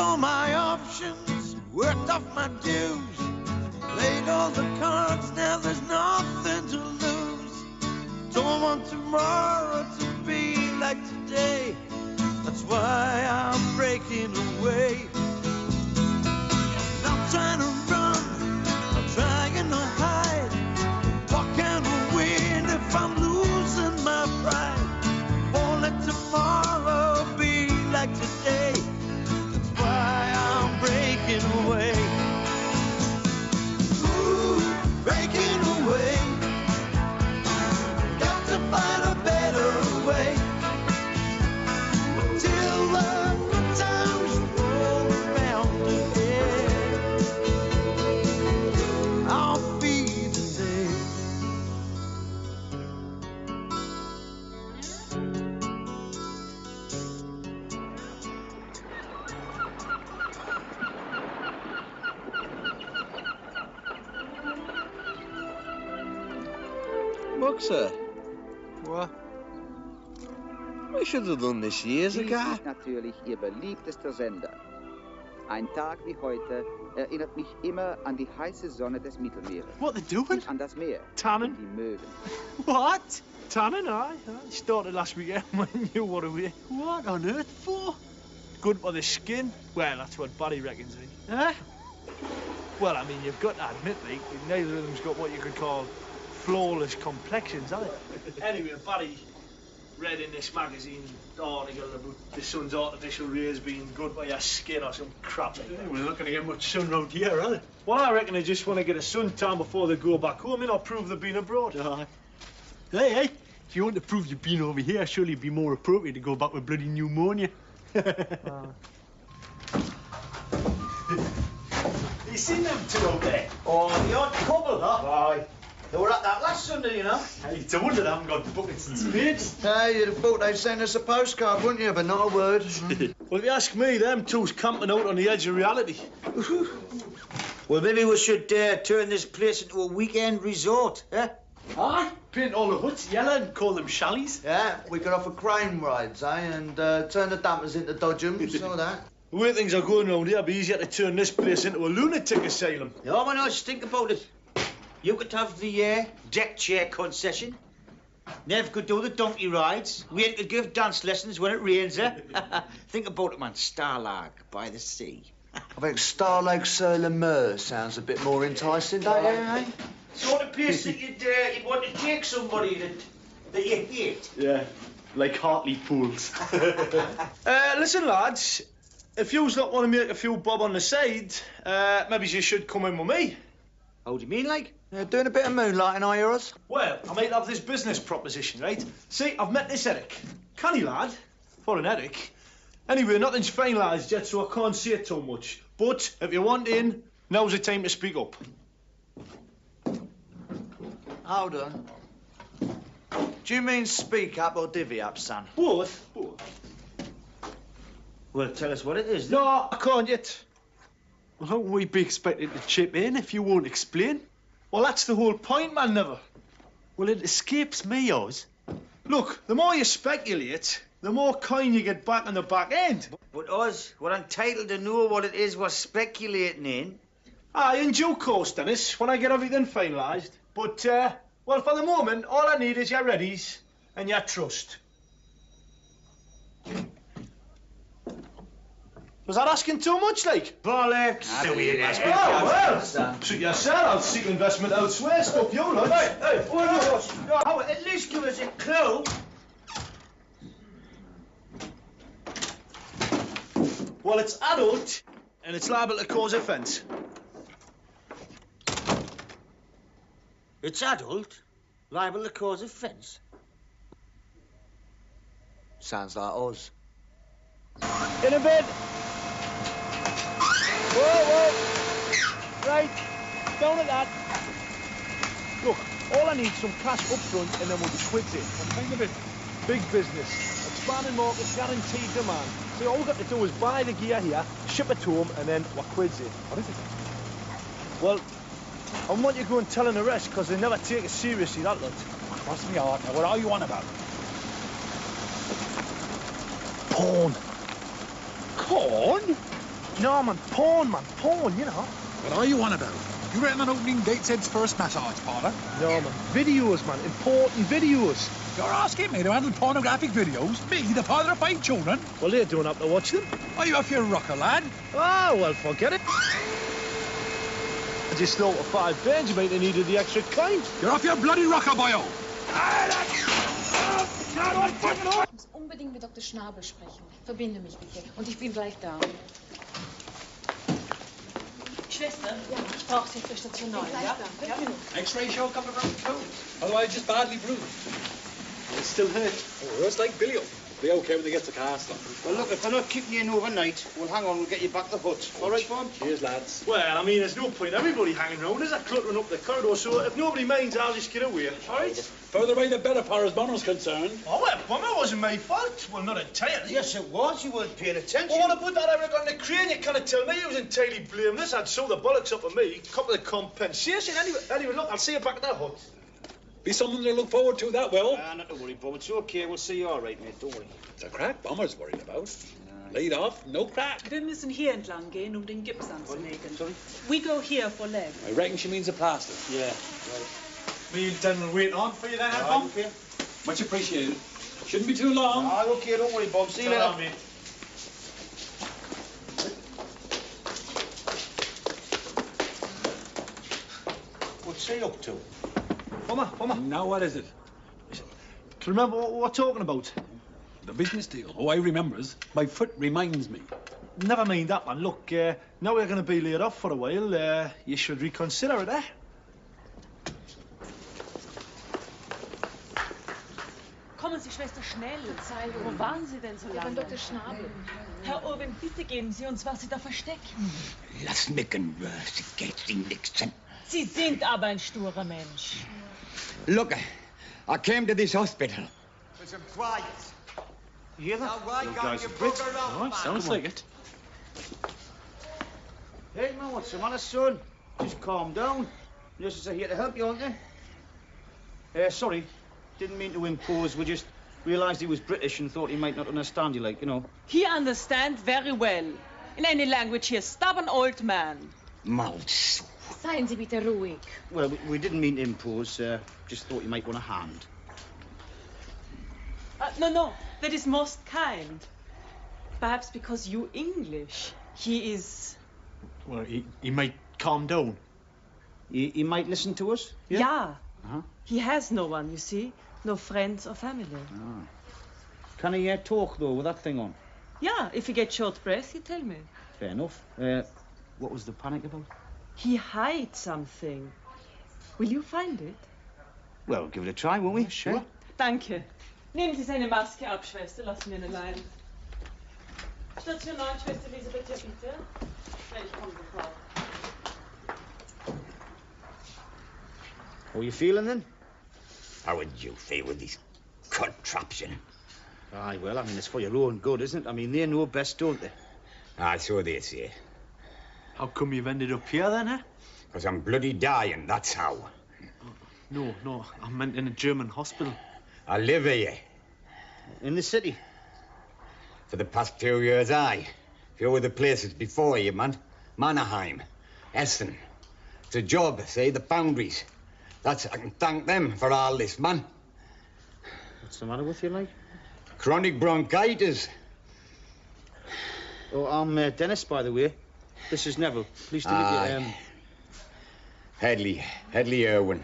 all my options, worked off my dues, played all the cards, now there's nothing to lose. Don't want tomorrow to be like today, that's why I'm breaking away. Not trying to run, I'm trying to hide. What can I win if I'm losing my pride? Won't let tomorrow be like today, that's why I'm breaking away. Ooh, breaking away. Got to find a better way. Till the good times roll around again, I'll be the same. Boxer, What? we should have done this years Dies ago. ist natürlich Ihr beliebtester Sender. Ein Tag wie heute erinnert mich immer an die heiße Sonne des Mittelmeeres. What they doing? An das Meer. Tanning? Und die Möwen. What? Tanning, aye. Started last weekend when you were away. What on earth for? Good for the skin? Well, that's what Barry reckons, eh? Huh? Well, I mean, you've got to admit, like, neither of them's got what you could call flawless complexions, have they? Anyway, Barry read in this magazine article about the sun's artificial rays being good for your skin or some crap like that. We're not going to get much sun round here, are they? Well, I reckon they just want to get a suntan before they go back home, and I'll prove they've been abroad. Aye. Hey, if you want to prove you've been over here, surely it'd be more appropriate to go back with bloody pneumonia. You seen them two out there? Oh, the odd couple, huh? Aye. They were at that last Sunday, you know. Hey, it's a wonder they haven't got buckets and spades. Hey, you'd have thought they'd send us a postcard, wouldn't you? But not a word. Well, if you ask me, them two's camping out on the edge of reality. Well, maybe we should turn this place into a weekend resort, eh? Aye. Paint all the huts yellow and call them challies. Yeah, we could offer crane rides, eh? And turn the dampers into dodgems, all that. The way things are going round here, it'd be easier to turn this place into a lunatic asylum. No, why not? Think about it. You could have the deck chair concession. Nev could do the donkey rides. Wayne could give dance lessons when it rains, eh? Think about it, man. Starlark by the sea. I think Star Lake sur le Mer sounds a bit more enticing, don't you, eh? Sort of place that you'd want to take somebody that you hate. Yeah, like Hartlepool's. Listen, lads, if yous not want to make a few bob on the side, maybe you should come in with me. How do you mean, like? Doing a bit of moonlighting, are you, Oz? Well, I might have this business proposition, right? See, I've met this Eric. Canny lad, for an Eric. Anyway, nothing's finalised yet, so I can't say too much. But if you want in, now's the time to speak up. Hold on. Do you mean speak up or divvy up, son? Both? Well, tell us what it is. No, I can't yet. Well, how can we be expected to chip in if you won't explain? Well, that's the whole point, man, never. Well, it escapes me, Oz. Look, the more you speculate, the more coin you get back on the back end. But us, we're entitled to know what it is we're speculating in. Aye, in due course, Dennis, when I get everything finalised. But, well, for the moment, all I need is your readies and your trust. Was that asking too much, like? Bollocks! Oh, well, suit yourself. I'll seek investment elsewhere. Stop you, lads. Hey, oh, at least give us a clue. Well, it's adult, and it's liable to cause offence. It's adult, liable to cause offence. Sounds like Oz. In a bed. Whoa. Right, down at that. Look, all I need is some cash up front, and then we'll be quids in. I'm kind of it. Big business. Expanding market, guaranteed demand. So all we've got to do is buy the gear here, ship it to them, and then we're quids in. What is it? Well, I want you to go and tell them the rest, because they never take it seriously, that lot. Cross me out now. What are you on about? Corn. Corn? No, man, porn, you know. What are you on about? You reckon on opening date said first massage parlour? No, man, videos, man, important videos. You're asking me to handle pornographic videos? Me, the father of 5 children? Well, they don't have to watch them. Are you off your rocker, lad? Oh, well, forget it. I just thought for 5 pounds you might have needed the extra kind. You're off your bloody rocker, boyo! Ich muss unbedingt mit Dr. Schnabel sprechen. Verbinde mich bitte. Und ich bin gleich da. Schwester, ja. Ich brauche Sie für Station 9, ja? X-ray show coming around too. Otherwise, just badly bruised. It still hurt. Oh, it's like Billy. Be okay when they get to cast on. Well, look, if they're not keeping you in overnight, well, hang on, we'll get you back to the hut. All right, Bob? Cheers, lads. Well, I mean, there's no point everybody hanging around. There's a cluttering up the corridor, so if nobody minds, I'll just get away. All right? Further away, the better, far as Bonner's concerned. Oh, well, Bomber wasn't my fault. Well, not entirely. Yes, it was. You weren't paying attention. Well, what about that Eric on the crane? You can't tell me he was entirely blameless. I'd sew the bollocks up of me. Couple of compensation. Anyway, look, I'll see you back at that hut. Be something to look forward to, that will. Not to worry, Bob. It's okay. We'll see you all right, mate. Don't worry. It's a crack Bomber's worried about. Laid off, no crack. Wir müssen hier entlang gehen, den Gips anzulegen. Sorry? We go here for leg. I reckon she means a plaster. Yeah, right. Me and Dan will wait on for you then, Bob. Okay. Much appreciated. Shouldn't be too long. Okay, don't worry, Bob. See you later. Mate. What's he up to? Bomber. Now what is it? Do you remember what we're talking about? The business deal. Oh, I remembers. My foot reminds me. Never mind that, man. Look, now we're going to be laid off for a while. You should reconsider it, eh? Kommen Sie, Schwester, schnell. Wo waren Sie denn so Ja, lange? beim Dr. Schnabel. Herr Urban, bitte geben Sie uns, was Sie da verstecken. Lass nicken, sie geht in nichts. Sie sind aber ein sturer Mensch. Look, I came to this hospital. For some quiet. You hear that? You guys are Brits. Oh, sounds like it. Hey, man, what's the matter, son? Just calm down. Nurses are here to help you, aren't they? Sorry. Didn't mean to impose. We just realised he was British and thought he might not understand you, like, you know. He understands very well. In any language, he is stubborn old man. Mouse. Seien Sie bitte ruhig. Well, we didn't mean to impose. Just thought you might want a hand. No, that is most kind. Perhaps because you English, he is... Well, he might calm down. He might listen to us? Yeah. Uh-huh. He has no one, you see. No friends or family. Ah. Can he talk, though, with that thing on? Yeah, if he gets short breath, he tell me. Fair enough. What was the panic about? He hides something. Will you find it? Well, give it a try, won't we? Sure. Danke. Nehmen Sie seine Maske ab, Schwester. Lassen wir ihn allein. Station 9, Schwester Elisabeth, ja bitte. Ich komme sofort. How are you feeling, then? How would you feel with this contraption? Aye, well, I mean, it's for your own good, isn't it? I mean, they know best, don't they? Aye, so they say. How come you've ended up here, then, eh? Because I'm bloody dying, that's how. No, I meant in a German hospital. I live here. In the city? For the past 2 years, aye. Few of the places before you, man. Mannerheim, Essen. It's a job, say, the foundries. I can thank them for all this, man. What's the matter with you, like? Chronic bronchitis. Oh, I'm Dennis, by the way. This is Neville. Pleased to meet you. Headley Irwin.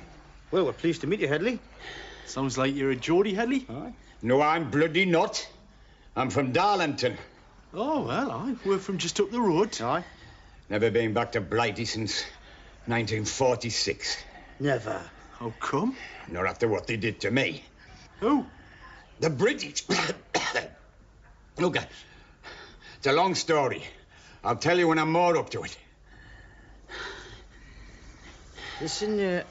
Well, we're pleased to meet you, Headley. Sounds like you're a Geordie, Headley. Aye. No, I'm bloody not. I'm from Darlington. Oh, well, we're from just up the road. Aye. Never been back to Blighty since 1946. Never. How come? Not after what they did to me. Who? The British. Look, it's a long story. I'll tell you when I'm more up to it. Listen,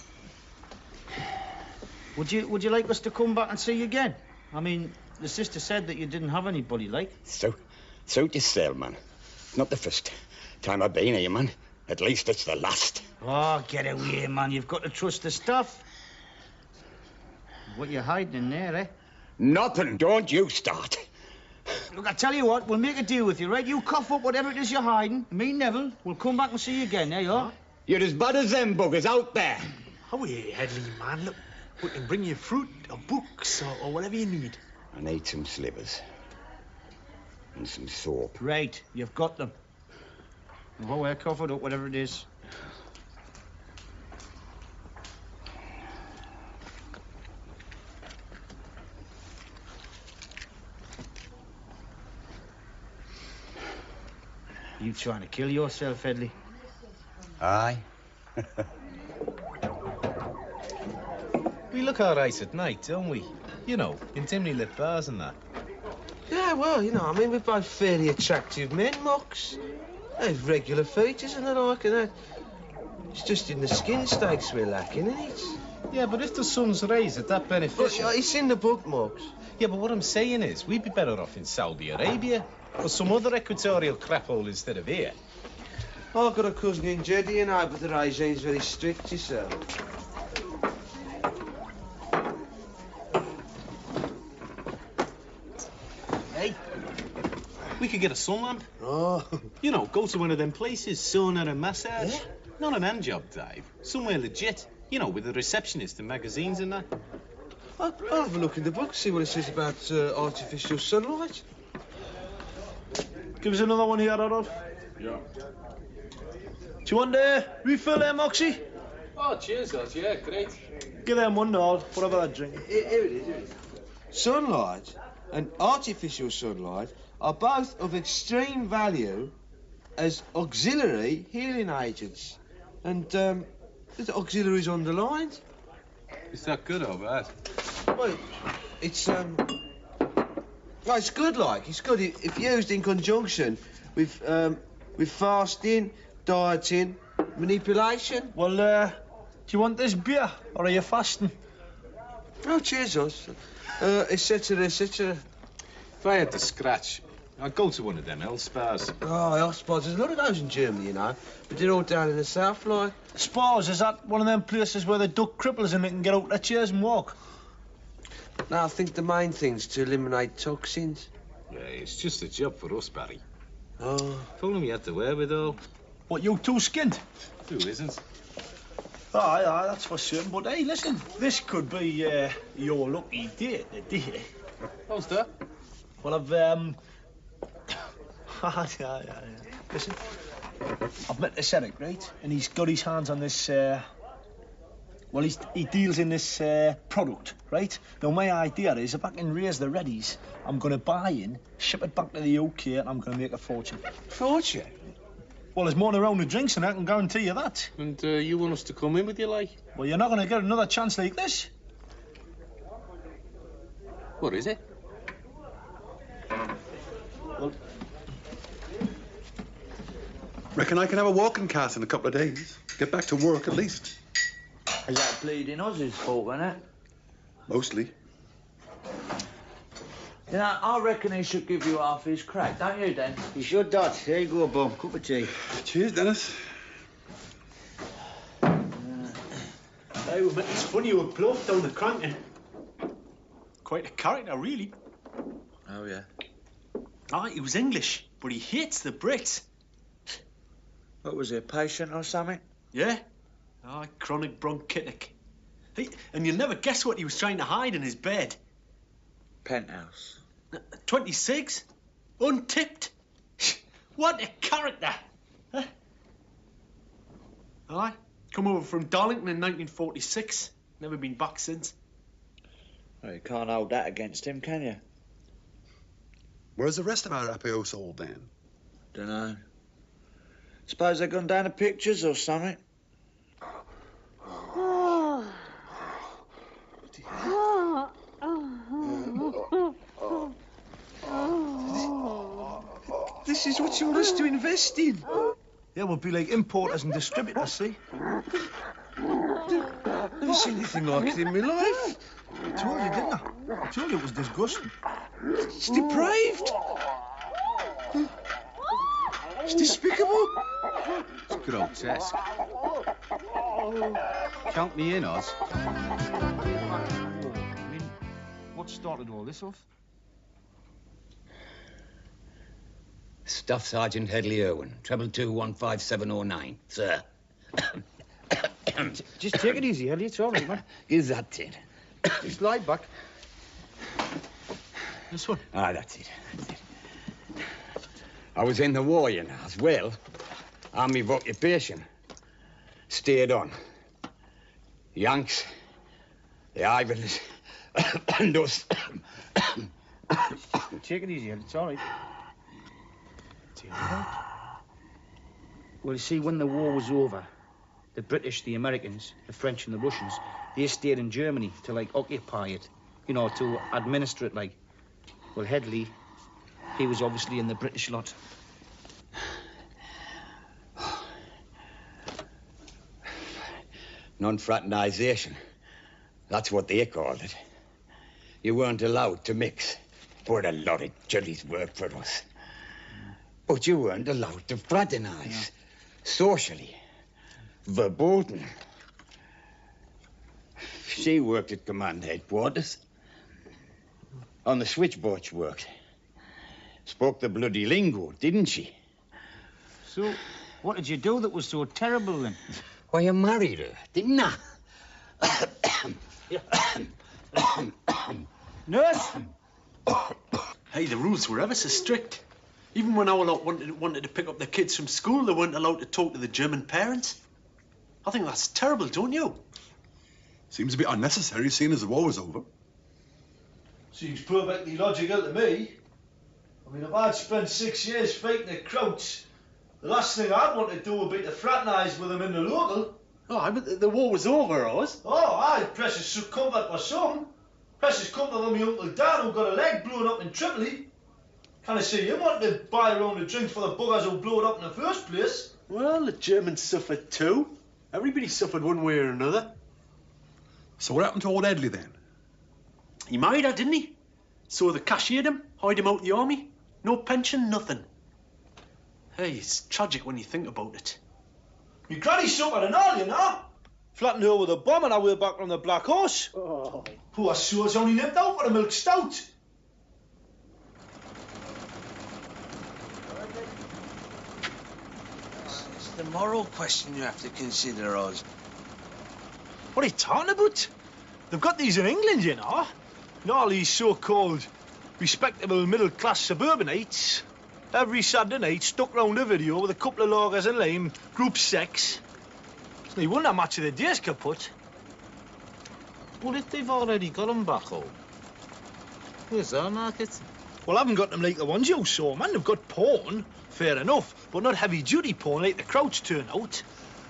would you like us to come back and see you again? I mean, the sister said that you didn't have anybody, like. So yourself, man. Not the first time I've been here, man. At least it's the last. Oh, get away, man. You've got to trust the stuff. What you hiding in there, eh? Nothing. Don't you start. Look, I tell you what, we'll make a deal with you, right? You cough up whatever it is you're hiding, and me, Neville, we'll come back and see you again, there you are. You're as bad as them buggers out there. How are you, Headley, man? Look, we can bring you fruit or books or whatever you need. I need some slivers. And some soap. Right, you've got them. Oh, we're covered up, whatever it is. You trying to kill yourself, Headley? Aye. We look all right at night, don't we? You know, in dimly lit bars and that. Yeah, well, you know, I mean, we're both fairly attractive men, Mox. They've regular features and the like, and that. It's just in the skin stakes we're lacking, isn't it? Yeah, but if the sun's rays, is that beneficial? Well, it's in the book, Mox. Yeah, but what I'm saying is, we'd be better off in Saudi Arabia or some other equatorial crap hole instead of here. I've got a cousin in Jeddah, you know, but the regime's very strict, you see. Hey, we could get a sun lamp. Oh. You know, go to one of them places, sauna and massage. Yeah? Not an hand job dive. Somewhere legit. You know, with a receptionist and magazines and that. I'll have a look in the book, see what it says about artificial sunlight. Give us another one here, Adolf. Yeah. Do you want a refill there, Moxie? Oh, cheers, lads. Yeah, great. Give them one, Nord. Whatever that drink. Here it is. Sunlight and artificial sunlight are both of extreme value as auxiliary healing agents. And, the auxiliary's underlined. Is that good or bad? Well, it's, well, it's good, like. It's good if used in conjunction with fasting, dieting, manipulation. Well, do you want this beer, or are you fasting? Oh, cheers, us. Et cetera. If I had to scratch, I'd go to one of them health spas. Oh, health spas. There's a lot of those in Germany, you know. But they're all down in the south, like. Spas, is that one of them places where they duck cripples and they can get out their chairs and walk? No, I think the main thing's to eliminate toxins. Yeah, it's just a job for us, Barry. Oh. If only we had the wherewithal. What, you two skinned? Who isn't? Aye, that's for certain. But hey, listen, this could be your lucky day today. How's that? Well, I've yeah. Listen, I've met this Eric, right? And he's got his hands on this. Well, he deals in this product, right? Now, my idea is if I can raise the readies, I'm going to buy in, ship it back to the UK, and I'm going to make a fortune. Fortune? Well, there's more than around the drinks, and I can guarantee you that. And you want us to come in with you, like? Well, you're not going to get another chance like this. What is it? Well, Reckon I can have a walking cast in a couple of days. Get back to work at least. Is that bleeding Oz's fault, isn't it? Mostly. You know, I reckon he should give you half his crack, don't you, Den? You should, Dad. Here you go, Bum. Cup of tea. Cheers, Dennis. Hey, well, it's funny you were bluffed down the cranking. Quite a character, really. Oh, yeah. Ah, he was English, but he hates the Brits. What was he, a patient or something? Yeah. Ah, chronic bronchitic. Hey, and you'll never guess what he was trying to hide in his bed. Penthouse. 26? Untipped? What a character! Huh? Aye. Come over from Darlington in 1946. Never been back since. Well, you can't hold that against him, can you? Where's the rest of our Apio sold then? Dunno. Suppose they've gone down to pictures or something. This is what you want us to invest in. Yeah, we'll be like importers and distributors, see? Never seen anything like it in my life. I told you, didn't I? I told you it was disgusting. It's depraved. It's despicable. It's grotesque. Count me in, Oz. I mean, what started all this off? Staff Sergeant Headley Irwin, 222-15709, sir. Just take it easy, Headley. It's all right, man. Is that it? Just lie back. This one? Ah, that's it. I was in the war, you know, as well. Army of occupation. Stayed on. Yanks, the Ivans, and us. Take it easy, Headley. It's all right. Well, you see, when the war was over, the British, the Americans, the French and the Russians, they stayed in Germany to, like, occupy it, you know, to administer it, like. Well, Headley, he was obviously in the British lot. Non-fraternisation. That's what they called it. You weren't allowed to mix. But a lot of jollies worked for us. But you weren't allowed to fraternise. Socially. Verboten. She worked at command headquarters. On the switchboard she worked. Spoke the bloody lingo, didn't she? So, what did you do that was so terrible, then? Why, you married her, didn't I? Nurse? Hey, the rules were ever so strict. Even when our lot wanted to pick up their kids from school, they weren't allowed to talk to the German parents. I think that's terrible, don't you? Seems a bit unnecessary, seeing as the war was over. Seems perfectly logical to me. I mean, if I'd spent 6 years fighting the Krauts, the last thing I'd want to do would be to fraternise with them in the local. Oh, but the war was over, Oz. Oh, aye, precious comfort for some. Precious comfort for me Uncle Dan, who got a leg blown up in Tripoli. Can I see him wanting to buy a round of drinks for the buggers who blew it up in the first place? Well, the Germans suffered too. Everybody suffered one way or another. So what happened to old Headley then? He married her, didn't he? So they cashiered him, hired him out the army. No pension, nothing. Hey, it's tragic when you think about it. My granny suffered and all, you know. Flattened her with a bomb on her way back from the Black Horse. Oh. Poor soul's only nipped out for a milk stout. It's the moral question you have to consider, Oz. What are you talking about? They've got these in England, you know. And all these so-called respectable middle-class suburbanites. Every Saturday night, stuck round a video with a couple of lagers and lime, group sex. It's no wonder much of the day's kaput. Well, if they've already got them back home, where's our market? Well, I haven't got them like the ones you saw, man. They've got porn, fair enough, but not heavy-duty porn like the Krauts turn out.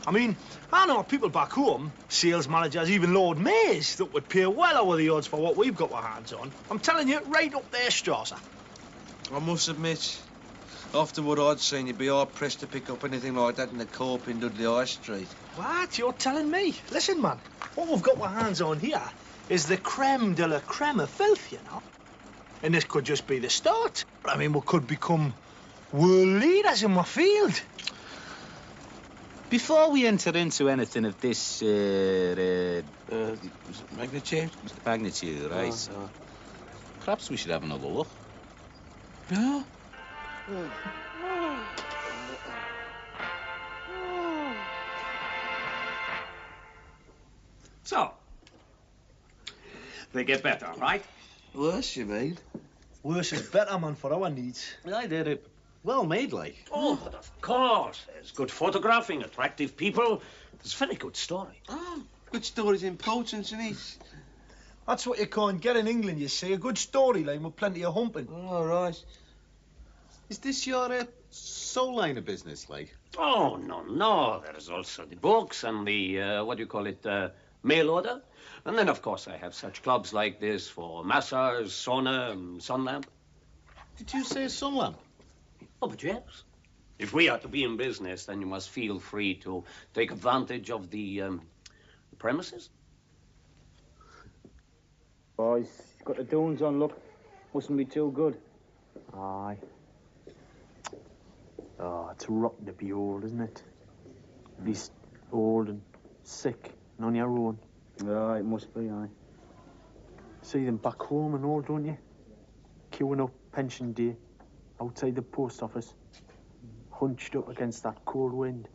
I mean, I know people back home, sales managers, even Lord Mayors, that would pay well over the odds for what we've got our hands on. I'm telling you, right up there, Strasser. I must admit, after what I'd seen, you'd be hard-pressed to pick up anything like that in the co-op in Dudley High Street. What? You're telling me? Listen, man, what we've got our hands on here is the creme de la creme of filth, you know? And this could just be the start. I mean, we could become world leaders in my field. Before we enter into anything of this, magnitude? Magnitude, right. Perhaps we should have another look. Yeah? So, they get better, right? Worse, you mean? Worse is better, man, for our needs. I did it. Well made, like. Oh, but of course. There's good photographing, attractive people. There's a very good story. Oh, good story's important, isn't it? That's what you can't get in England, you see. A good storyline with plenty of humping. All right. Is this your soul line of business, like? Oh, no. There's also the books and the, what do you call it, mail order. And then, of course, I have such clubs like this for massage, sauna, and sun lamp. Did you say sun lamp? Oh, but yes. If we are to be in business, then you must feel free to take advantage of the premises. Boys, got the dunes on, look. Mustn't be too good. Aye. Oh, it's rotten to be old, isn't it? At least old and sick and on your own. Yeah, it must be, aye. See them back home and all, don't you? Queuing up pension day outside the post office. hunched up against that cold wind,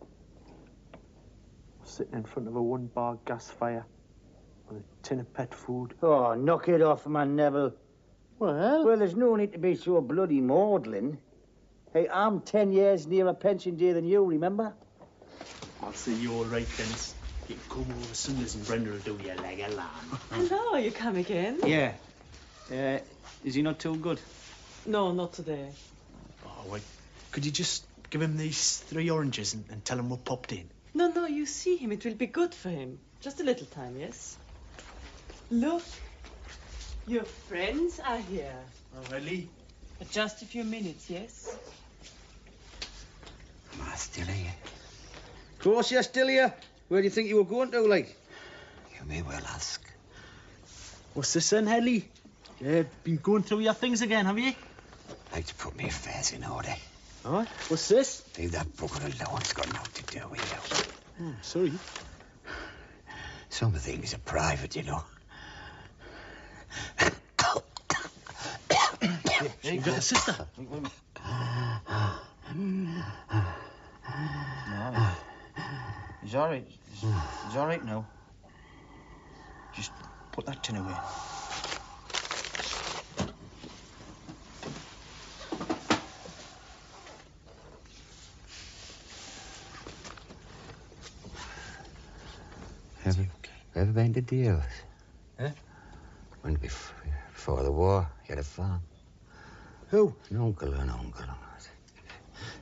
sitting in front of a one-bar gas fire with a tin of pet food. Oh, knock it off, man, Neville. Well, there's no need to be so bloody maudlin. Hey, I'm 10 years nearer pension day than you, remember? I'll see you all right, Dennis. You can come over Sundays and Brenda will do you like a lamb. Hello, you come again? Yeah. Is he not too good? No, not today. Oh, wait. Could you just give him these 3 oranges and tell him we popped in? No, you see him. It will be good for him. Just a little time, yes? Look, your friends are here. Oh, really? For just a few minutes, yes? Am I still here? Of course you're still here. Where do you think you were going to, like? You may well ask. What's this then, Hedley? Been going through your things again, have you? Like to put my affairs in order. All right. What's this? Leave that bugger alone. It's got nothing to do with you. Oh, sorry. Some things are private, you know. You got a sister? No. He's all right. He's all right now. Just put that tin away. Ever been to deals? Eh? When before the war, you had a farm. Who? An uncle.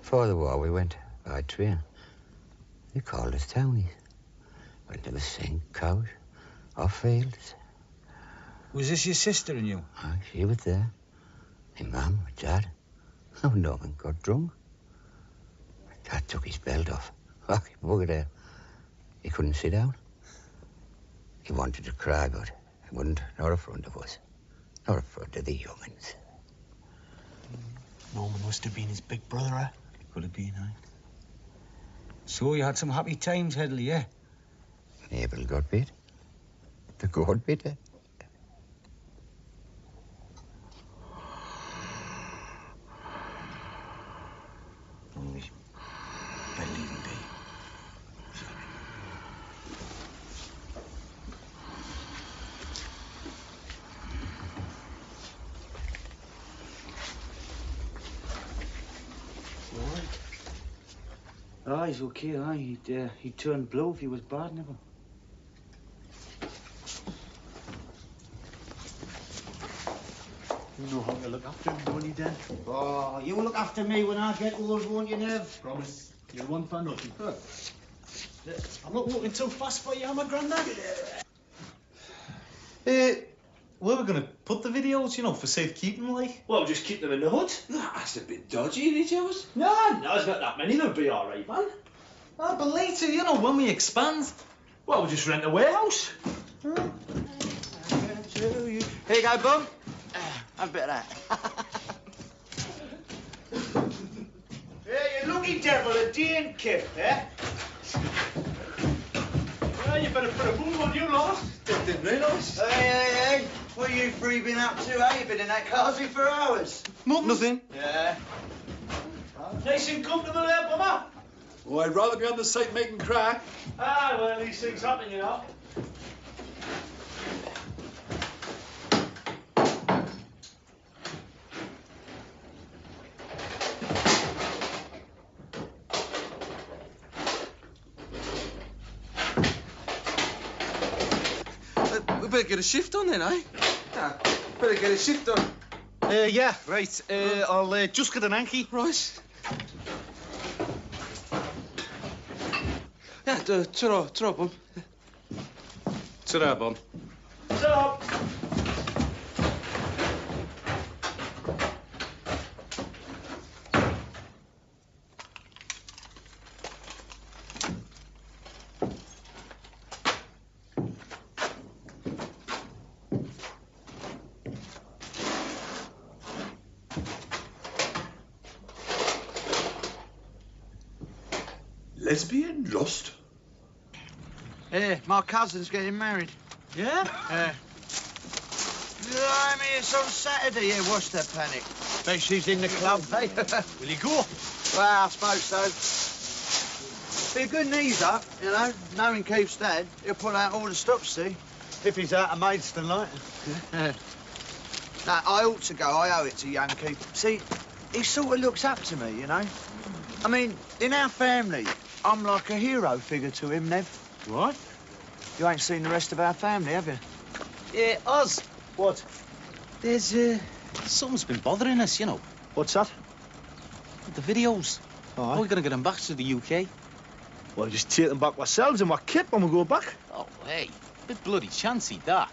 Before the war, we went by train. They called us townies. Went to the sink, cows, or fields. Was this your sister and you? Aye, she was there. My mum, my dad. Oh, Norman got drunk. Dad took his belt off. Oh, he buggered out. He couldn't sit down. He wanted to cry, but he wouldn't. Not in front of us. Not in front of the young'uns. Norman must have been his big brother, eh? Could have been, aye. So you had some happy times, Hedley, yeah? Mabel got bit. The goat bit her. Only better leave him be. Ah, he's okay, aye. He'd turn blue if he was bad, never. You know how to look after him, don't you, Dan? Oh, you look after me when I get old, won't you, Nev? Promise. You'll want for nothing. I'm not walking too fast for you, am I, Grandad? Where are we going to put the videos, you know, for safekeeping, like? Well, just keep them in the hut. That's a bit dodgy, these yours. No, there's not that many. They'll be all right, man. Ah, but later, you know, when we expand, well, we'll just rent a warehouse. Here you go, Bum. Have a bit of that. Hey, you lucky devil, a Dean kip, eh? Well, you better put a boom on you, lot. Didn't realise. Hey. What you three been up to, eh? You've been in that cosy for hours. Nothing. Yeah. Nice and comfortable there, Bummer. Oh, I'd rather be on the site making crack. Ah, well, these things happen, you know. We better get a shift on then, eh? Yeah, better get a shift on. Yeah, right. I'll just get an Anki. Right. Yeah, ta-ra, Bum. Ta-ra, Bum. Stop. Lesbian lost? My cousin's getting married. Yeah? I mean, it's on Saturday. Yeah, what's the panic? Bet she's in the club, eh? Will you go? Well, I suppose so. Be a good knees up, you know. Knowing Keith's dad, he'll pull out all the stops, see? If he's out of Maidstone, like. Now, I ought to go. I owe it to young Keith. See, he sort of looks up to me, you know. I mean, in our family, I'm like a hero figure to him, Nev. What? You ain't seen the rest of our family, have you? Yeah, Oz. What? There's, something's been bothering us, you know. What's that? The videos. Aye. How are we going to get them back to the UK? Well, just take them back ourselves and we're kit when we go back. Oh, hey, bit bloody chancy, that.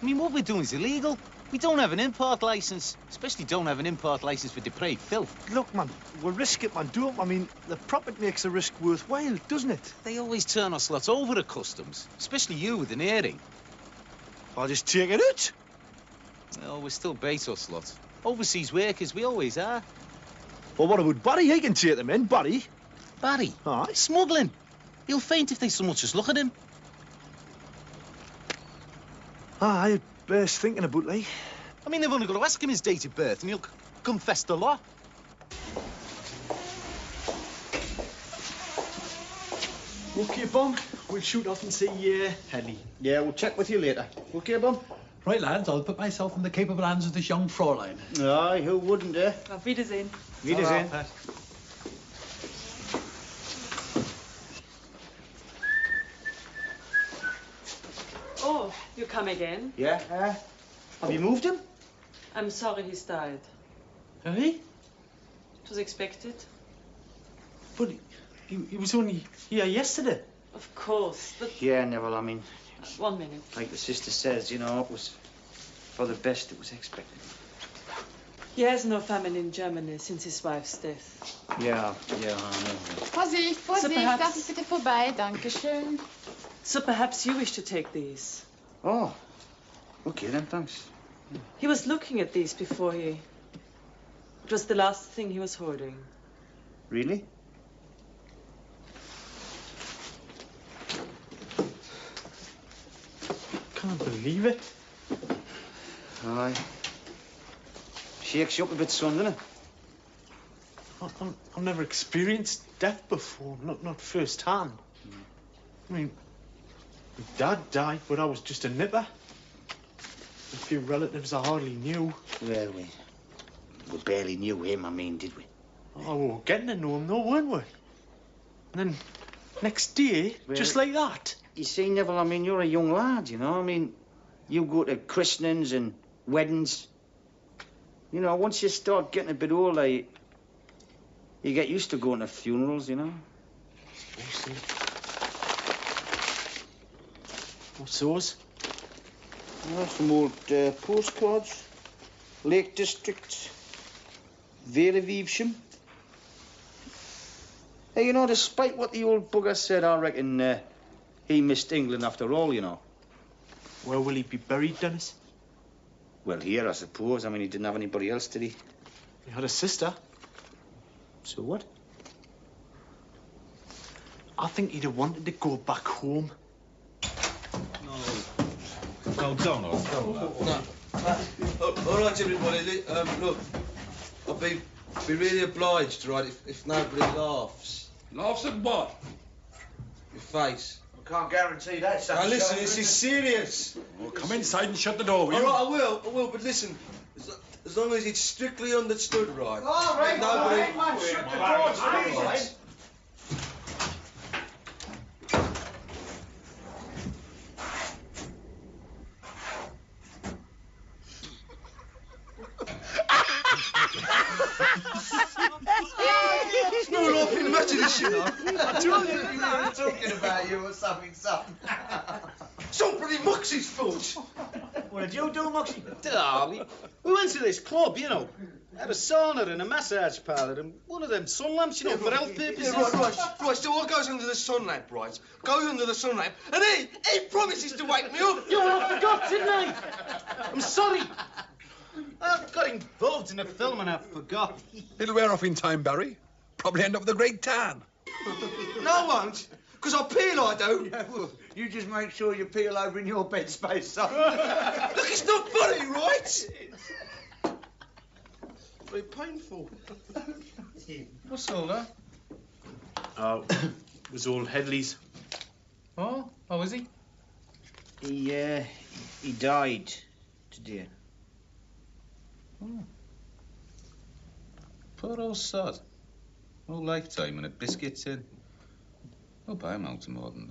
I mean, what we're doing is illegal. We don't have an import licence, especially don't have an import licence for depraved filth. Look, man, we'll risk it, man, don't we? I mean, the profit makes the risk worthwhile, doesn't it? They always turn us lots over at customs, especially you with an earring. I'll just take it out. No, we're still Bezos lot. Overseas workers, we always are. Well, what about Barry? He can take them in, Barry. Barry? Aye. Smuggling. He'll faint if they so much as look at him. Aye, bears thinking about, like. I mean, they've only got to ask him his date of birth and he'll confess the law. OK, Bum. We'll shoot off and see Henny. Yeah, we'll check with you later. OK, Bum? Right, lads, I'll put myself in the capable hands of this young Fräulein. Aye, who wouldn't, eh? Auf Wiedersehen. Wiedersehen. Oh, you come again? Yeah? Have you moved him? I'm sorry he's died. Hey? It was expected. But he was only here yesterday. Of course, but... Yeah, Neville, I mean... 1 minute. Like the sister says, you know, it was for the best it was expected. He has no family in Germany since his wife's death. Yeah, I know. Vorsicht, Vorsicht, perhaps- darf ich bitte vorbei? Dankeschön. So perhaps you wish to take these. Oh, okay then, thanks. He was looking at these before he... It was the last thing he was holding. Really? Can't believe it. Aye. Shakes you up a bit, son, doesn't it? I've never experienced death before, not firsthand. I mean, my dad died, but I was just a nipper. A few relatives I hardly knew. Well, we barely knew him, I mean, did we? Oh, we were getting to know him, though, weren't we? And then, next day, Well, just like that. You see, Neville, I mean, you're a young lad, you know? I mean, you go to christenings and weddings. You know, once you start getting a bit older, you get used to going to funerals, you know? What's those? Well, some old postcards. Lake District. Vale of Evesham. Hey, you know, despite what the old bugger said, I reckon he missed England after all, you know. Where will he be buried, Dennis? Well, here, I suppose. I mean, he didn't have anybody else, did he? He had a sister. So what? I think he'd have wanted to go back home. No, don't. No. All right, everybody. Look, I'll be really obliged, right, if nobody laughs. Laughs at what? Your face. I can't guarantee that. Now listen, this is serious. Well, come inside and shut the door, will All you? right, I will, but listen, as long as it's strictly understood, right? All right, Nobody... man, shut the door, Right. please. It's no laughing matter, this, you know. I told you we were talking about you or something, son. Somebody mucks his foot. What did you do, Moxie? We went to this club, you know. Had a sauna and a massage parlour and one of them sun lamps, you know, for health purposes. Yeah, right. So what goes under the sun lamp, right? Goes under the sun lamp, and he promises to wake me up. You all forgot, didn't I? I'm sorry. I got involved in a film and I forgot. It'll wear off in time, Barry. Probably end up with a great tan. No, I won't. Because I peel, I do. Yeah, well, you just make sure you peel over in your bed space, son. Look, it's not funny, right? Very painful. What's all that? Oh, it was old Headley's. Oh, how is he? He died today. Oh. Poor old sod. No lifetime and a biscuit tin. I'll buy him out to more than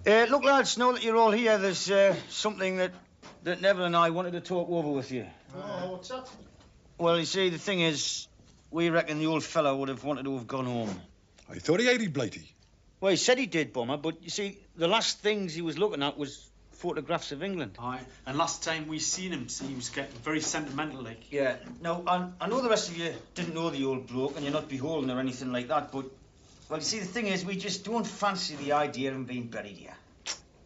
that. Look, lads, now that you're all here, there's something that Neville and I wanted to talk over with you. Oh, what's that? Well, you see, the thing is, we reckon the old fellow would have wanted to have gone home. I thought he hated Blighty. Well, he said he did, Bomber, but you see, the last things he was looking at was photographs of England. Aye, and last time we seen him, he was getting very sentimental, like. Yeah. Now, I know the rest of you didn't know the old bloke, and you're not beholden or anything like that, but, well, you see, the thing is, we just don't fancy the idea of him being buried here.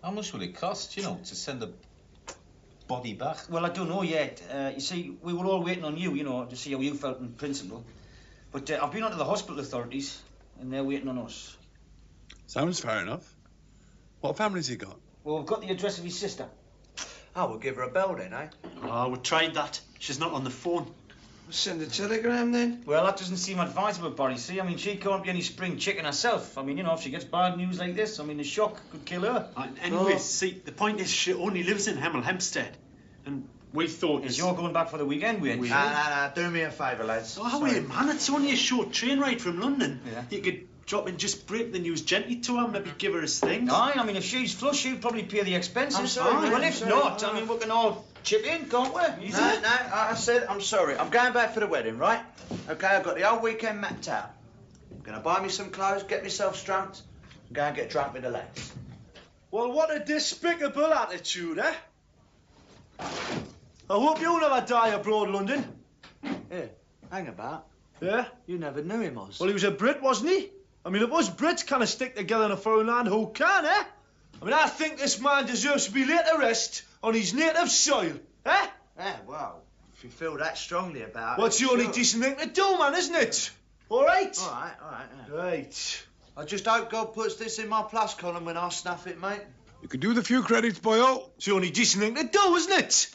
How much will it cost, you know, to send a body back? Well, I don't know yet. You see, we were all waiting on you, you know, to see how you felt in principle. But I've been on to the hospital authorities, and they're waiting on us. Sounds fair enough. What family's he got? Well, we've got the address of his sister. Oh, we'll give her a bell then, eh? Oh, we tried that. She's not on the phone. Send a telegram then. Well, that doesn't seem advisable, Barry. See, I mean, she can't be any spring chicken herself. I mean, you know, if she gets bad news like this, I mean, the shock could kill her. Anyway, see, the point is she only lives in Hemel Hempstead. And we thought... Is you're going back for the weekend, we ain't? Nah, do me a favour, lads. Oh, wait, man, it's only a short train ride from London. Yeah. You could drop and just break the news gently to her, maybe give her his things. Aye, I mean, if she's flush, she'll probably pay the expenses. I'm sorry, Well, mate, if I'm not, sorry. I mean, we can all chip in, can't we? Easy. No, I said I'm sorry. I'm going back for the wedding, right? OK, I've got the whole weekend mapped out. I'm going to buy me some clothes, get myself strumped, and go and get drunk with the lads. Well, what a despicable attitude, eh? I hope you'll never die abroad, London. Yeah, hang about. Yeah? You never knew him, Oz. Well, he was a Brit, wasn't he? I mean, if us Brits kind of stick together in a foreign land, who can, eh? I mean, I think this man deserves to be laid to rest on his native soil, eh? Yeah, well, if you feel that strongly about Well, it... it's the only decent thing to do, man, isn't it? All right? All right, yeah. Right. I just hope God puts this in my plus column when I snuff it, mate. You could do the few credits, boyo. It's the only decent thing to do, isn't it?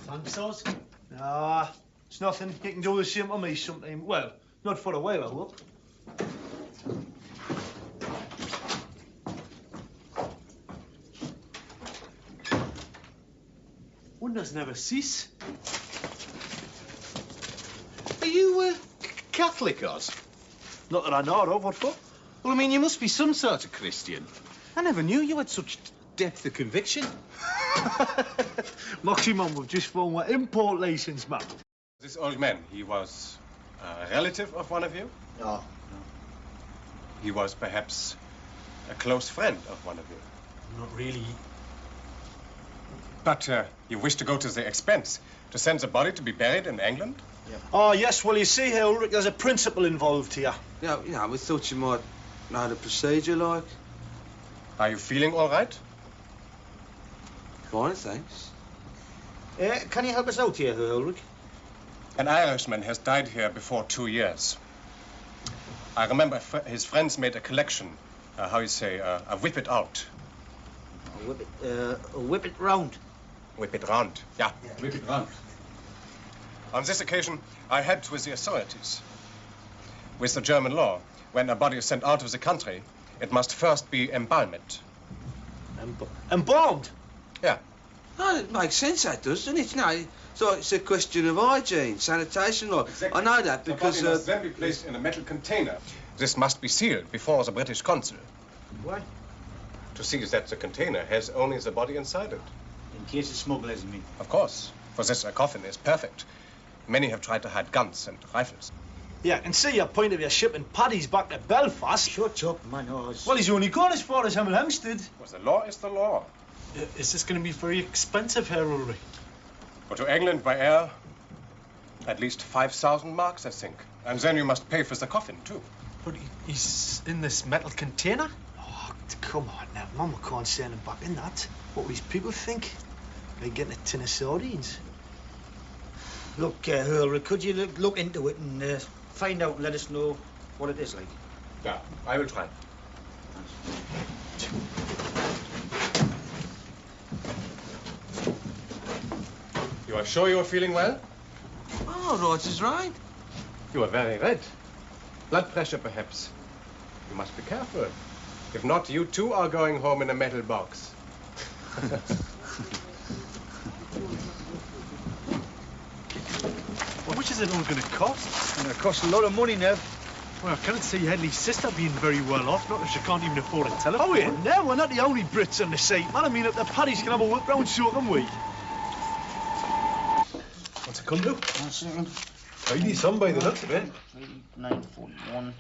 Thanks, Oz. Nah, it's nothing. You can do the same to me sometime. Well, not for a while, I hope. Wonders never cease. Are you, Catholic, Oz? Not that I know of. What for? Well, I mean, you must be some sort of Christian. I never knew you had such depth of conviction. Moxie, Mum, we've just found my import license, man. This old man, he was a relative of one of you? No. He was perhaps a close friend of one of you? Not really. But you wish to go to the expense to send the body to be buried in England? Yeah. Oh, yes, well, you see here, Ulrich, there's a principle involved here. Yeah, you know, we thought you might know the procedure, like. Are you feeling all right? Fine, thanks. Can you help us out here, Ulrich? An Irishman has died here before 2 years. I remember his friends made a collection, how you say, a whip it out. Whip it round. Whip it round, yeah. Whip it round. On this occasion, I helped with the authorities. With the German law, when a body is sent out of the country, it must first be embalmed. Embalmed? Yeah. No, it makes sense, that does, doesn't it? No, so it's a question of hygiene, sanitation law. Exactly. I know that because... The body must then be placed in a metal container. This must be sealed before the British consul. Why? To see that the container has only the body inside it. In case of smugglers, you mean? Of course. For this, a coffin is perfect. Many have tried to hide guns and rifles. Yeah, I can see your point of your shipping paddies back to Belfast. Shut up, man, Oz. Well, he's only gone as far as Hemel Hempstead. Well, the law is the law. Is this going to be very expensive here, Ulrich? But to England by air, at least 5,000 marks, I think. And then you must pay for the coffin, too. But he's in this metal container? Oh, come on now. Mama can't send him back in that. What will these people think? Like getting a tin of sardines. Look, Ulrich, could you look into it and find out and let us know what it is like? Yeah, I will try. You are sure you are feeling well? Oh, right is right. You are very red. Blood pressure, perhaps. You must be careful. If not, you too are going home in a metal box. How much is it all going to cost? It's going to cost a lot of money, Nev. Well, I can't see Headley's sister being very well off, not if she can't even afford a telephone. Oh, yeah, no, we're not the only Brits on the seat, man. I mean, if the Paddies can have a whip round, so can we. What's it come to? 1 second. Tidy some by the looks of it. 941.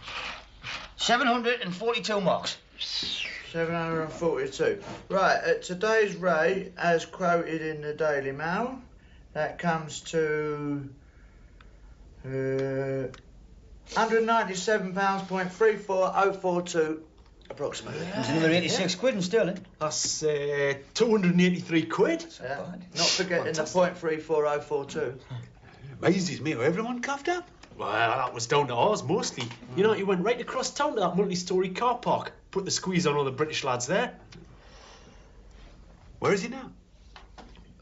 742 marks. 742. Right, at today's rate, as quoted in the Daily Mail, that comes to £197.34042 approximately. There's another 86 quid in sterling. That's 283 quid. Yeah. Not forgetting the .34042. Amazes me how everyone coughed up. Well, that was down to ours mostly. You know, he went right across town to that multi-storey car park. Put the squeeze on all the British lads there. Where is he now?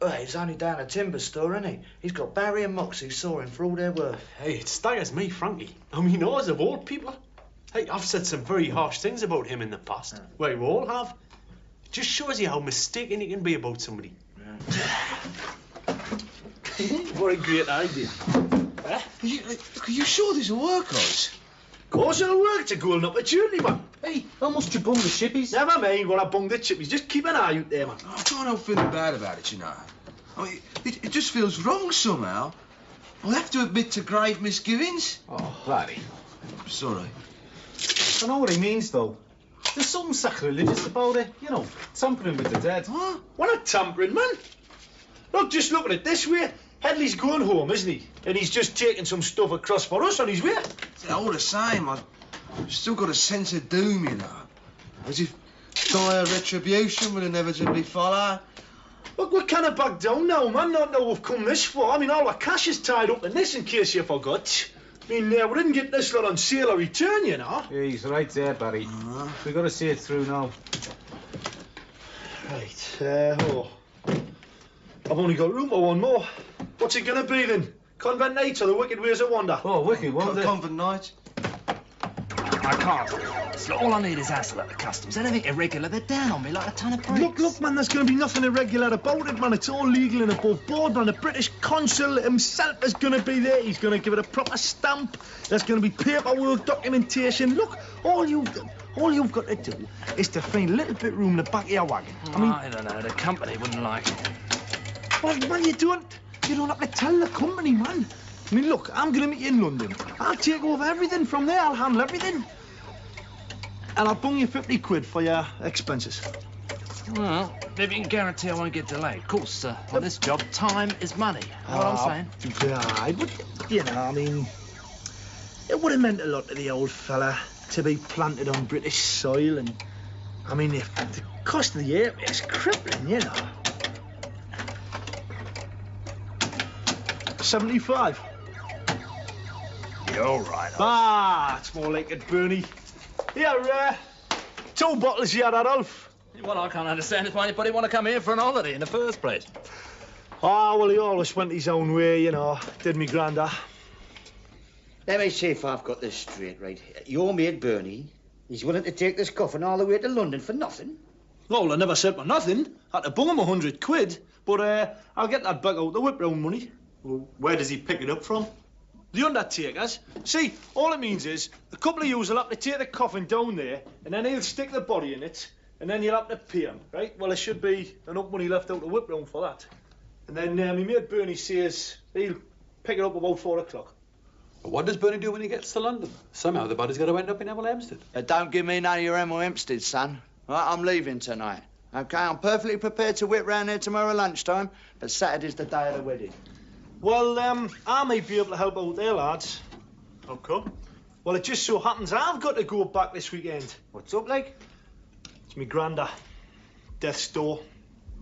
Well, he's only down a timber store, isn't he? He's got Barry and Moxie sawing for all they're worth. Hey, it staggers me, frankly. I mean, ours of all people. Hey, I've said some very harsh things about him in the past. Well, we all have. It just shows you how mistaken you can be about somebody. What a great idea. Are you sure this will work, Oz? Of course it'll work. It's a golden opportunity, man. Hey, how much you bung the chippies? Never mind what I bung the chippies. Just keep an eye out there, man. I can't help feeling bad about it, you know. I mean, it just feels wrong somehow. I'll have to admit to grave misgivings. Oh, bloody. Sorry. I know what he means, though. There's something sacrilegious about it, you know, tampering with the dead. Huh? What a tampering, man. Look, just look at it this way. Headley's going home, isn't he? And he's just taking some stuff across for us on his way. All the same, I've still got a sense of doom, you know. As if dire retribution will inevitably follow. Look, we can't back down now, man. Not know we've come this far. I mean, all our cash is tied up in this, in case you forgot. I mean, we didn't get this lot on sale or return, you know. Yeah, he's right there, Barry. We've got to see it through now. Right, I've only got room for one more. What's it gonna be then? Convent Nights or the Wicked Ways of Wonder? Oh, Wicked Wonder. Convent Nights. I can't. So all I need is hassle at the customs. Anything irregular, they're down on me like a ton of bricks. Look, man, there's gonna be nothing irregular about it, man. It's all legal and above board, man. The British consul himself is gonna be there. He's gonna give it a proper stamp. There's gonna be paperwork, documentation. Look, all you've got to do is to find a little bit of room in the back of your wagon. I don't know, the company wouldn't like it. Well, man, you don't have to tell the company, man. I mean, look, I'm gonna meet you in London. I'll take over everything from there. I'll handle everything. And I'll bung you 50 quid for your expenses. Well, if you can guarantee I won't get delayed. Of course, on this job, time is money. You know what I'm saying? Yeah, but, you know, I mean, it would have meant a lot to the old fella to be planted on British soil, and, I mean, if the cost of the area is crippling, you know. 75. You're all right. Ah, it's more like it, Bernie. Here, 2 bottles here, Adolf. What I can't understand is why anybody want to come here for an holiday in the first place. Ah, well, he always went his own way, you know. Did me granda. Let me see if I've got this straight, right. Your mate Bernie, he's willing to take this coffin all the way to London for nothing? Well, I never said for nothing. I had to bung him 100 quid. But I'll get that back out the whip round money. Well, where does he pick it up from? The undertakers. See, all it means is a couple of yous will have to take the coffin down there, and then he'll stick the body in it, and then you'll have to pay him, right? Well, there should be enough money left out the whip round for that. And then my mate Bernie says he'll pick it up about 4 o'clock. But what does Bernie do when he gets to London? Somehow the body's got to end up in Hemel Hempstead. Don't give me none of your Hemel Hempstead, son. Right, I'm leaving tonight. OK, I'm perfectly prepared to whip round there tomorrow lunchtime, but Saturday's the day of the wedding. Well, I may be able to help out there, lads. How come? Well, it just so happens I've got to go back this weekend. What's up, like? It's me granda. Death's door.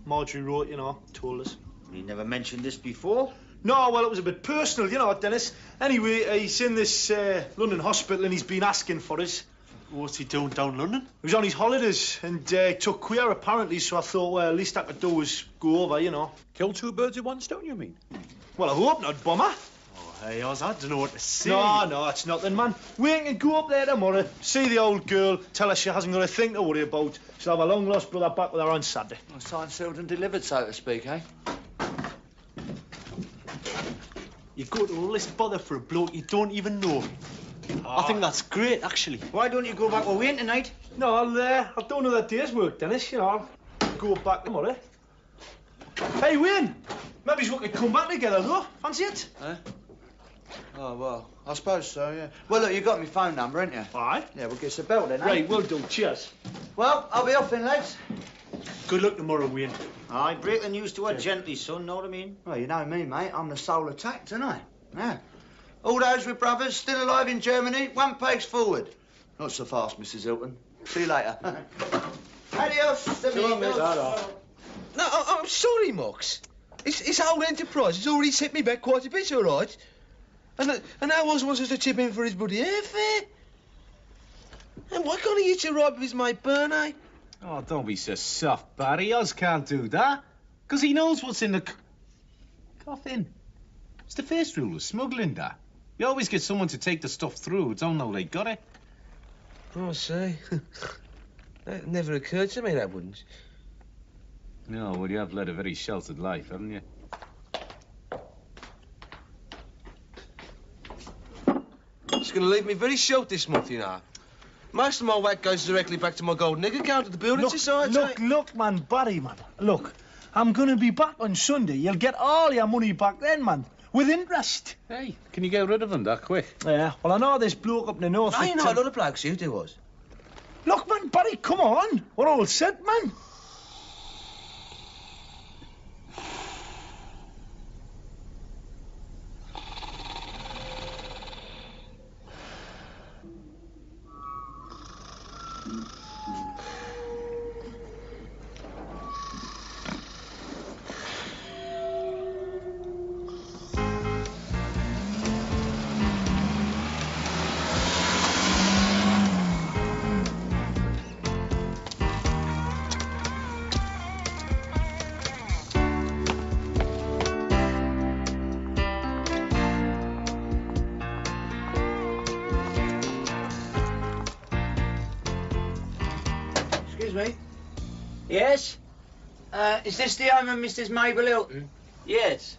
Marjorie wrote, you know, told us. You never mentioned this before? No, well, it was a bit personal, you know, Dennis. Anyway, he's in this London hospital and he's been asking for us. What's he doing down London? He was on his holidays and took queer apparently, so I thought, well, least I could do was go over, you know. Kill two birds with one stone, you mean? Well, I hope not, Bomber. Oh, hey, Oz, I don't know what to say. No, it's nothing, man. We can go up there tomorrow, see the old girl, tell her she hasn't got a thing to worry about. She'll have a long-lost brother back with her on Saturday. Well, signed, sealed and delivered, so to speak, eh? You go to all this bother for a bloke you don't even know. I think that's great, actually. Why don't you go back with Wayne tonight? No, I'll do another day's work, Dennis, you know. I'll go back tomorrow. Hey, Wayne! Maybe we could come back together, though. Fancy it? Eh? Oh, well, I suppose so, yeah. Well, look, you got my phone number, ain't you? Aye. Yeah, we'll give us a bell then, eh? Right, we'll do. Cheers. Well, I'll be off then, lads. Good luck tomorrow, Wayne. Aye, break the news to her gently, son, know what I mean? Well, you know me, mate. I'm the soul attacked, ain't I? Yeah. All those with brothers still alive in Germany, one page forward. Not so fast, Mrs. Hilton. See you later. Adios, amigos. No, I'm sorry, Mox. His whole enterprise has already set me back quite a bit, all right? And now Oz wants us to chip in for his bloody airfare. And why can't he hitch a ride with his mate Bernie? Oh, don't be so soft, Barry. Oz can't do that. Because he knows what's in the coffin. It's the first rule of smuggling, that. You always get someone to take the stuff through who don't know they got it. Oh, I see. That never occurred to me, that wouldn't. No, well, you have led a very sheltered life, haven't you? It's going to leave me very short this month, you know. Most of my whack goes directly back to my golden egg account at the Building Society. Look, man, Barry, man. Look, I'm going to be back on Sunday. You'll get all your money back then, man. With interest. Hey, can you get rid of them that quick? Yeah, well, I know this bloke up in the north. I know a lot of blokes who do us. Look, man, Barry, come on. We're all set, man. Excuse me. Yes? Is this the home of Mrs. Mabel Hilton? Yes.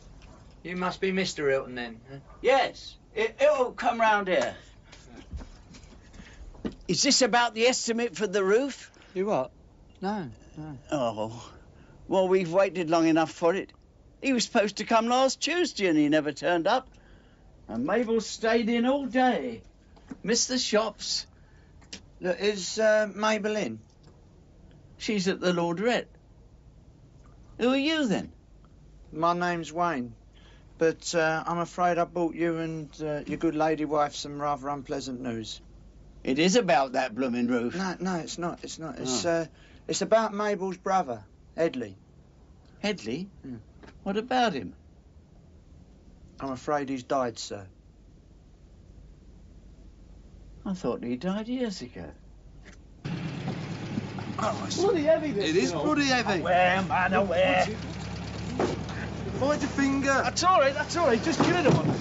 You must be Mr. Hilton then. Huh? Yes. It'll come round here. Is this about the estimate for the roof? You what? No. Oh, well, we've waited long enough for it. He was supposed to come last Tuesday and he never turned up. And Mabel stayed in all day. Missed the shops. Look, is Mabel in? She's at the laundrette. Who are you then? My name's Wayne. But I'm afraid I brought you and your good lady wife some rather unpleasant news. It is about that blooming roof. No, it's not. It's not. Oh. It's about Mabel's brother, Headley. Headley? What about him? I'm afraid he's died, sir. I thought he died years ago. Oh, it's bloody heavy, this. It is bloody heavy. Aware, man, aware. Bite the finger. That's all right, just get it on.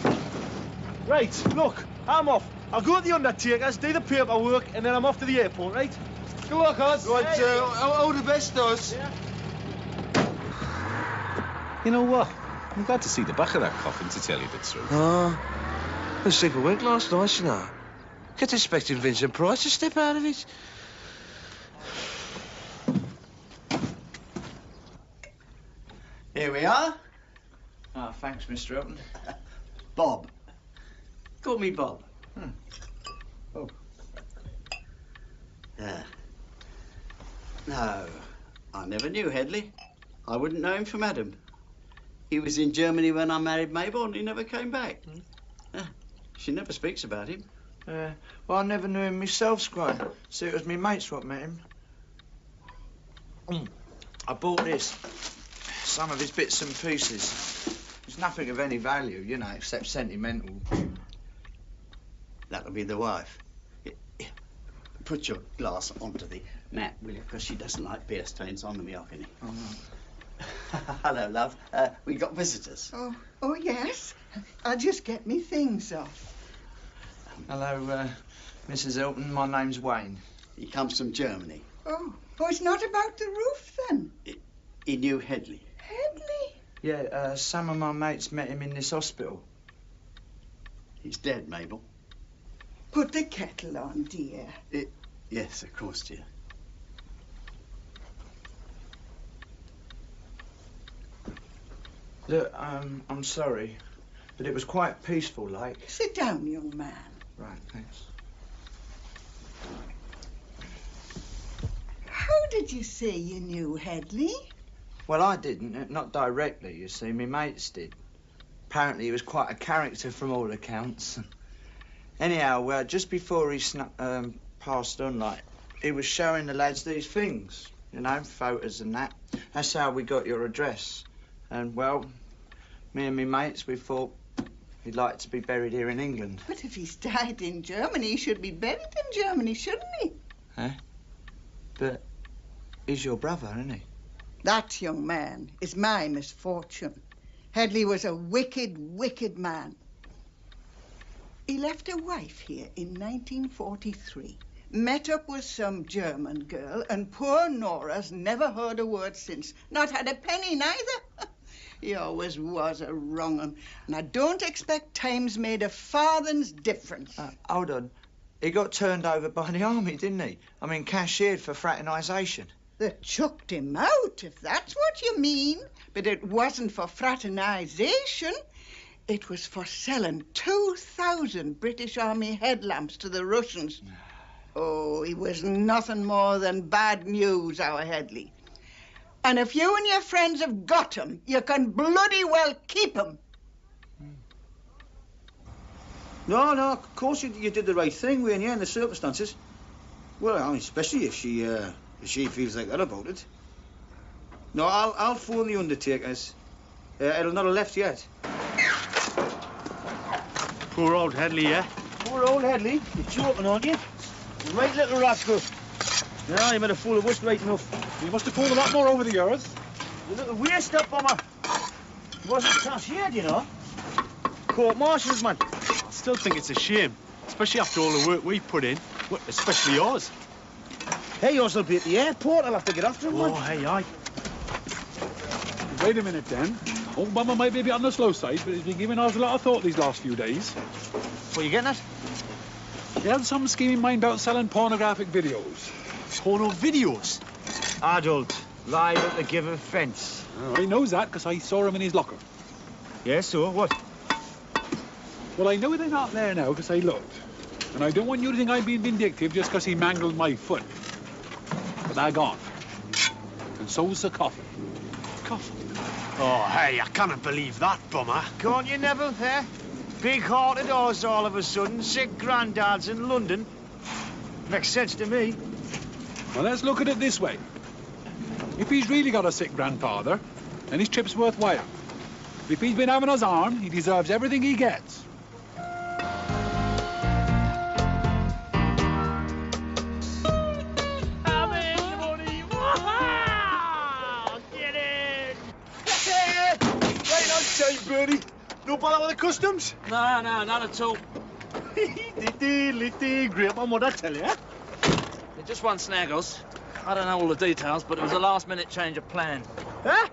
Right, look, I'm off. I'll go to the undertakers, do the paperwork, and then I'm off to the airport, right? Good luck, Oz. Right, all the best, Oz. Yeah. You know what? I'm glad to see the back of that coffin, to tell you the truth. Oh, I was sleep awake last night, you know. Kept expecting Vincent Price to step out of it. Here we are. Oh, thanks, Mr. Hilton. Bob. Call me Bob. Oh. No, I never knew Headley. I wouldn't know him from Adam. He was in Germany when I married Mabel and he never came back. She never speaks about him. Well, I never knew him myself, Squire. See, it was me mates what met him. I bought this. Some of his bits and pieces. There's nothing of any value, you know, except sentimental. That'll be the wife. Put your glass onto the mat, will you? Because she doesn't like beer stains on the mahogany. Oh, no. Hello, love. We got visitors. Oh, yes. I'll just get me things off. Hello, Mrs. Hilton. My name's Wayne. He comes from Germany. Oh, it's not about the roof, then? He knew Headley. Headley? Yeah, some of my mates met him in this hospital. He's dead, Mabel. Put the kettle on, dear. Yes, of course, dear. Look, I'm sorry, but it was quite peaceful, like. Sit down, young man. Right, thanks. How did you say you knew Headley? Well, I didn't, not directly, you see. My mates did. Apparently he was quite a character from all accounts. Anyhow, just before he passed on, like, he was showing the lads these things, you know, photos and that. That's how we got your address. And, well, me and me mates, we thought he'd like to be buried here in England. But if he's died in Germany, he should be buried in Germany, shouldn't he? Eh? But he's your brother, isn't he? That, young man, is my misfortune. Headley was a wicked, wicked man. He left a wife here in 1943, met up with some German girl, and poor Nora's never heard a word since. Not had a penny, neither. He always was a wrong 'un, and I don't expect time's made a farthing's difference. Hold on. He got turned over by the army, didn't he? I mean, cashiered for fraternisation. They chucked him out, if that's what you mean. But it wasn't for fraternisation. It was for selling 2,000 British Army headlamps to the Russians. Oh, he was nothing more than bad news, our Headley. And if you and your friends have got him, you can bloody well keep him. No, of course you did the right thing, weren't you, in the circumstances? Well, I mean, especially if she feels like that about it. No, I'll phone the undertakers. It'll not have left yet. Poor old Headley, yeah? Poor old Headley? You're joking, aren't you? You right little rascal. Yeah, you made a fool of us right enough. You must have pulled a lot more over the years. You little waste up, bomber. He wasn't cashiered, you know. Court-martials, man. I still think it's a shame, especially after all the work we've put in, especially yours. Hey, yours will be at the airport. I'll have to get after him, man. Oh, hey, aye. Wait a minute, then. Old Bummer might be a bit on the slow side, but he's been giving us a lot of thought these last few days. What are you getting at? He had some scheme in mind about selling pornographic videos. Porno videos? Adult, live at the given fence. Oh, he knows that because I saw him in his locker. Yes, so what? Well, I know they're not there now because I looked. And I don't want you to think I'm being vindictive just because he mangled my foot. But they're gone. And so's the coffin. Coffin? Oh, hey, I cannot believe that, bummer. Can't you, Neville, eh? Big-hearted us all of a sudden, sick granddads in London. Makes sense to me. Well, let's look at it this way. If he's really got a sick grandfather, then his trip's worthwhile. If he's been having us armed, he deserves everything he gets. Bertie, no bother with the customs? No, not at all. Great one, what I tell you, eh? They just won Snaggles. I don't know all the details, but it was a last-minute change of plan. Huh?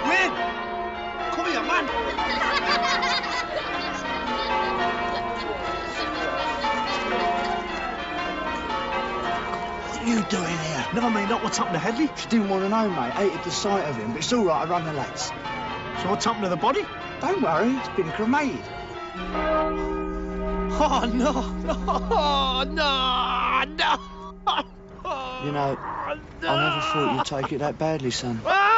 Win! Come here, man! What are you doing here? Never mind not what's happened to Headley. She didn't want to know, mate. Hated the sight of him, but it's all right, I run the lads. So what's happened to the body? Don't worry, it's been cremated. Oh, no. You know, I never thought you'd take it that badly, son. Ah!